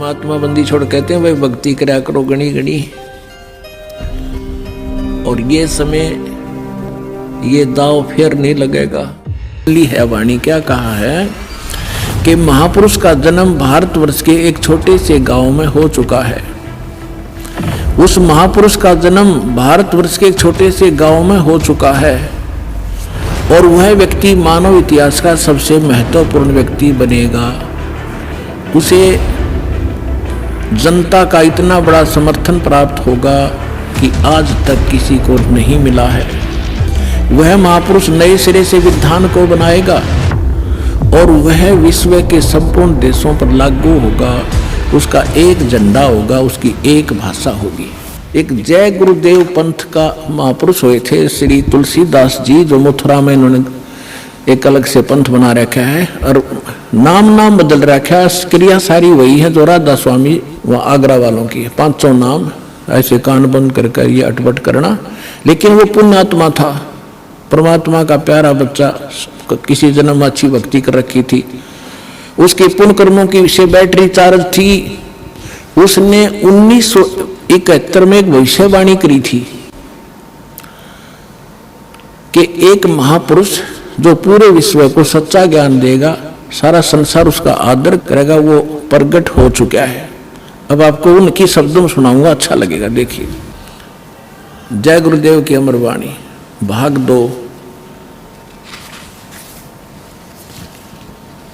परमात्मा बंदी छोड़ कहते हैं भाई भक्ति करा करो गणी गणी। और ये समय ये दाव फिर नहीं लगेगा। है वाणी क्या कहा है कि महापुरुष का जन्म भारतवर्ष के एक छोटे से गांव में हो चुका है। उस महापुरुष का जन्म भारतवर्ष के एक छोटे से गांव में हो चुका है और वह व्यक्ति मानव इतिहास का सबसे महत्वपूर्ण व्यक्ति बनेगा। उसे जनता का इतना बड़ा समर्थन प्राप्त होगा कि आज तक किसी को नहीं मिला है। वह महापुरुष नए सिरे से विधान को बनाएगा और वह विश्व के संपूर्ण देशों पर लागू होगा। उसका एक झंडा होगा, उसकी एक भाषा होगी। एक जय गुरुदेव पंथ का महापुरुष हुए थे श्री तुलसीदास जी, जो मथुरा में इन्होंने एक अलग से पंथ बना रखा है और नाम बदल रखा है। क्रिया सारी वही है जो राधा स्वामी व आगरा वालों की है। 500 नाम ऐसे कान बंद कर ये अटपट करना। लेकिन वो पुण्यात्मा था, परमात्मा का प्यारा बच्चा, किसी जन्म अच्छी भक्ति कर रखी थी, उसके पुण्य कर्मों की विषय बैटरी चार्ज थी। उसने 1971 में एक भविष्यवाणी करी थी कि एक महापुरुष जो पूरे विश्व को सच्चा ज्ञान देगा, सारा संसार उसका आदर करेगा, वो प्रकट हो चुका है। अब आपको उनकी शब्दों में सुनाऊंगा, अच्छा लगेगा। देखिए, जय गुरुदेव की अमर वाणी भाग 2।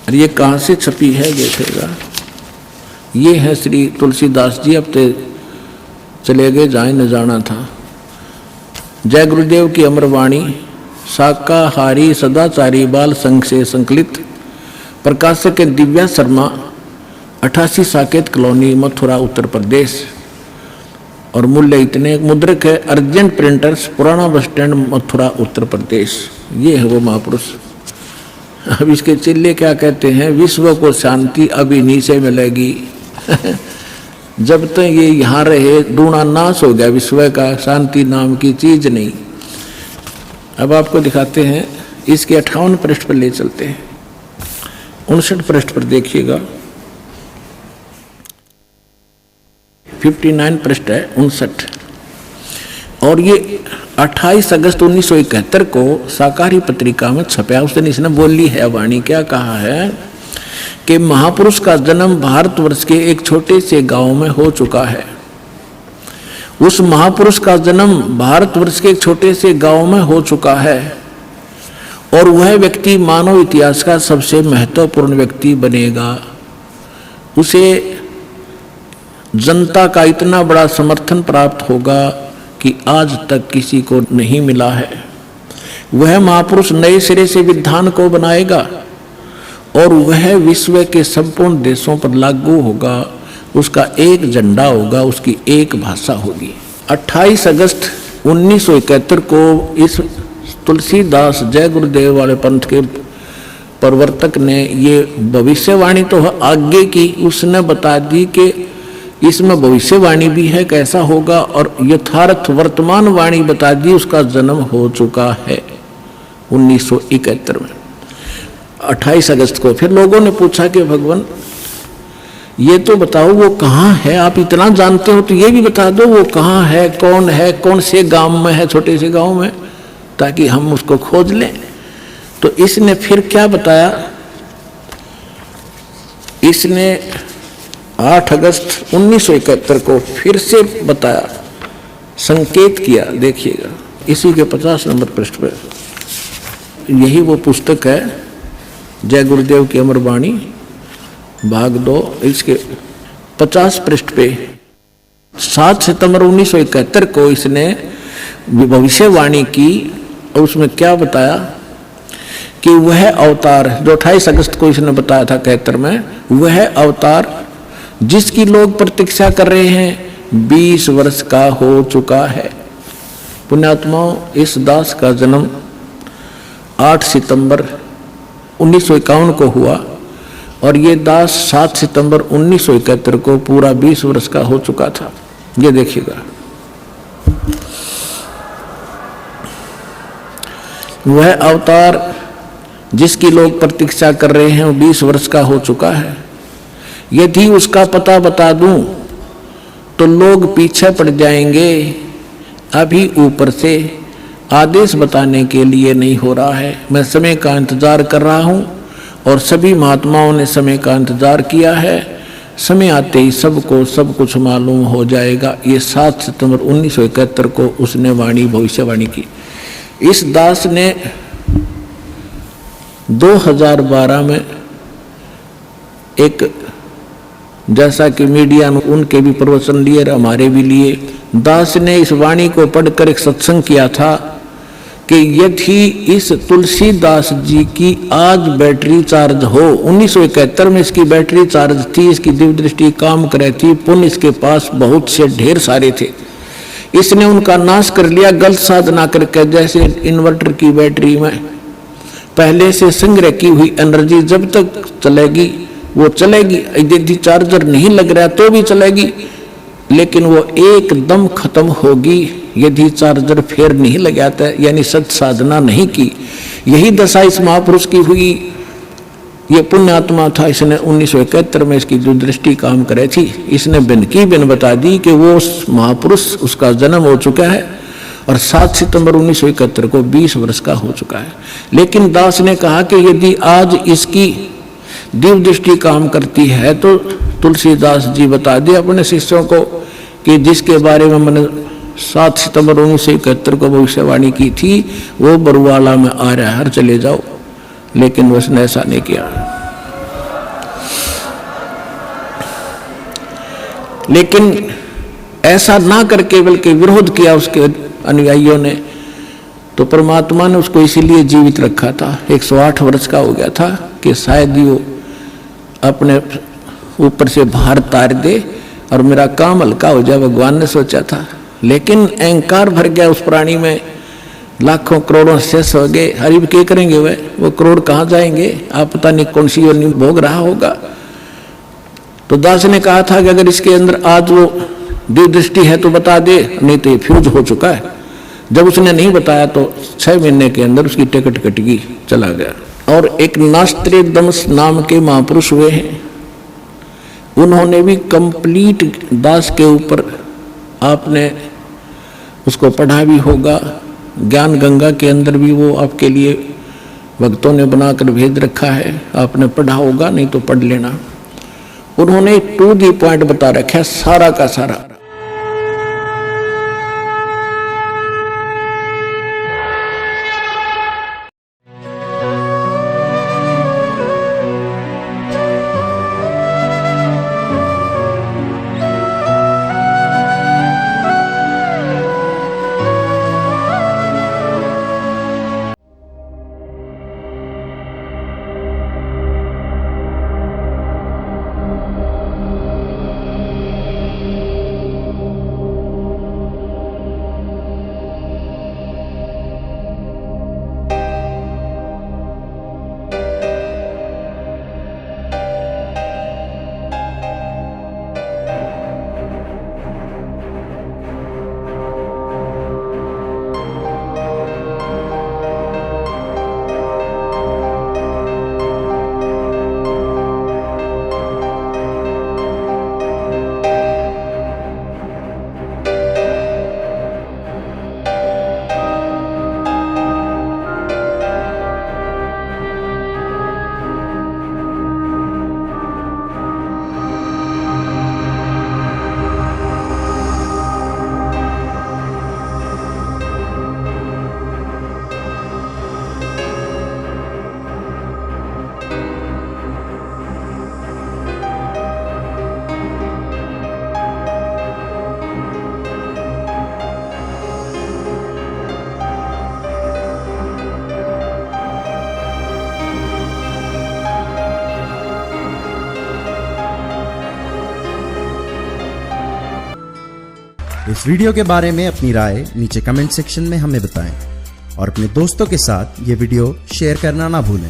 और ये कहाँ से छपी है देखिएगा। ये है श्री तुलसीदास जी, अब तो चले गए, जाए न जाना था। जय गुरुदेव की अमर वाणी, शाकाहारी सदाचारी बाल संघ से संकलित, प्रकाशक दिव्या शर्मा, 88 साकेत कॉलोनी, मथुरा, उत्तर प्रदेश। और मूल्य इतने, मुद्रक है अर्जेंट प्रिंटर्स, पुराना बस स्टैंड, मथुरा, उत्तर प्रदेश। ये है वो महापुरुष। अब इसके चिल्ले क्या कहते हैं, विश्व को शांति अभी नीचे मिलेगी। जब तक ये यहाँ रहे डूणा नाश हो गया विश्व का, शांति नाम की चीज नहीं। अब आपको दिखाते हैं, इसके 58 पृष्ठ पर ले चलते हैं। 59 पृष्ठ पर देखिएगा, 59 पृष्ठ है 59। और ये 28 अगस्त 1971 को साकारी पत्रिका में छपा। उस दिन इसने बोली है वाणी, क्या कहा है कि महापुरुष का जन्म भारतवर्ष के एक छोटे से गांव में हो चुका है। उस महापुरुष का जन्म भारतवर्ष के एक छोटे से गांव में हो चुका है और वह व्यक्ति मानव इतिहास का सबसे महत्वपूर्ण व्यक्ति बनेगा। उसे जनता का इतना बड़ा समर्थन प्राप्त होगा कि आज तक किसी को नहीं मिला है। वह महापुरुष नए सिरे से विधान को बनाएगा और वह विश्व के संपूर्ण देशों पर लागू होगा। उसका एक झंडा होगा, उसकी एक भाषा होगी। 28 अगस्त 1971 को इस तुलसीदास जय गुरुदेव वाले पंथ के प्रवर्तक ने ये भविष्यवाणी तो आगे की, उसने बता दी कि इसमें भविष्यवाणी भी है कैसा होगा, और यथार्थ वर्तमान वाणी बता दी, उसका जन्म हो चुका है 1971 में 28 अगस्त को। फिर लोगों ने पूछा कि भगवान ये तो बताओ वो कहाँ है, आप इतना जानते हो तो ये भी बता दो वो कहाँ है, कौन से गांव में है, छोटे से गांव में, ताकि हम उसको खोज लें। तो इसने फिर क्या बताया, इसने 8 अगस्त 1971 को फिर से बताया, संकेत किया। देखिएगा इसी के 50 नंबर पृष्ठ पर, यही वो पुस्तक है जय गुरुदेव की अमर वाणी भाग 2। इसके 50 पृष्ठ पे 7 सितंबर 1971 को इसने भविष्यवाणी की और उसमें क्या बताया कि वह अवतार जो 28 अगस्त को इसने बताया था 71 में, वह अवतार जिसकी लोग प्रतीक्षा कर रहे हैं 20 वर्ष का हो चुका है। पुण्यात्माओं, इस दास का जन्म 8 सितंबर 1951 को हुआ और ये दास 7 सितंबर 1971 को पूरा 20 वर्ष का हो चुका था। ये देखिएगा, वह अवतार जिसकी लोग प्रतीक्षा कर रहे हैं वो 20 वर्ष का हो चुका है। यदि उसका पता बता दूं तो लोग पीछे पड़ जाएंगे। अभी ऊपर से आदेश बताने के लिए नहीं हो रहा है। मैं समय का इंतजार कर रहा हूं और सभी महात्माओं ने समय का इंतजार किया है। समय आते ही सबको सब कुछ मालूम हो जाएगा। ये 7 सितंबर 1971 को उसने भविष्यवाणी की। इस दास ने 2012 में एक, जैसा कि मीडिया ने उनके भी प्रवचन लिए और हमारे भी लिए, दास ने इस वाणी को पढ़कर एक सत्संग किया था कि यदि इस तुलसीदास जी की आज बैटरी चार्ज हो, 1971 में इसकी बैटरी चार्ज थी, इसकी दिव्य दृष्टि काम करे थी, पुण्य इसके पास बहुत से ढेर सारे थे, इसने उनका नाश कर लिया गलत साधना करके। जैसे इन्वर्टर की बैटरी में पहले से संग्रह की हुई एनर्जी जब तक चलेगी वो चलेगी, यदि चार्जर नहीं लग रहा तो भी चलेगी, लेकिन वो एकदम खत्म होगी यदि चार्जर फिर नहीं लगाता, यानी सत साधना नहीं की। यही दशा इस महापुरुष की हुई। ये पुण्यात्मा था, इसने 1971 में इसकी जो दृष्टि काम करे थी, इसने बिन बता दी कि वो उस महापुरुष, उसका जन्म हो चुका है और 7 सितंबर 1971 को 20 वर्ष का हो चुका है। लेकिन दास ने कहा कि यदि आज इसकी दिव्य दृष्टि काम करती है तो तुलसीदास जी बता दे अपने शिष्यों को कि जिसके बारे में मैंने 7 सितंबर 1971 को भविष्यवाणी की थी वो बरुवाला में आ रहा है, चले जाओ। लेकिन उसने ऐसा नहीं किया। लेकिन ऐसा ना करके बल्कि विरोध किया उसके अनुयायियों ने, तो परमात्मा ने उसको इसीलिए जीवित रखा था। 108 वर्ष का हो गया था कि शायद वो अपने ऊपर से भार तार दे और मेरा काम हल्का हो जाए, भगवान ने सोचा था। लेकिन अहंकार भर गया उस प्राणी में, लाखों करोड़ों शेष हो गए। हरिब क्या करेंगे वो करोड़ कहाँ जाएंगे, आप पता नहीं कौन सी योनि भोग रहा होगा। तो दास ने कहा था कि अगर इसके अंदर आज वो दिव्य दृष्टि है तो बता दे, नहीं तो ये फ्यूज हो चुका है। जब उसने नहीं बताया तो 6 महीने के अंदर उसकी टिकट कट गई, चला गया। और एक नास्त्रे दमस नाम के महापुरुष हुए हैं, उन्होंने भी कंप्लीट दास के ऊपर, आपने उसको पढ़ा भी होगा, ज्ञान गंगा के अंदर भी वो आपके लिए भक्तों ने बनाकर भेज रखा है, आपने पढ़ा होगा, नहीं तो पढ़ लेना। उन्होंने टू दी पॉइंट बता रखा है सारा का सारा। इस वीडियो के बारे में अपनी राय नीचे कमेंट सेक्शन में हमें बताएं और अपने दोस्तों के साथ ये वीडियो शेयर करना ना भूलें।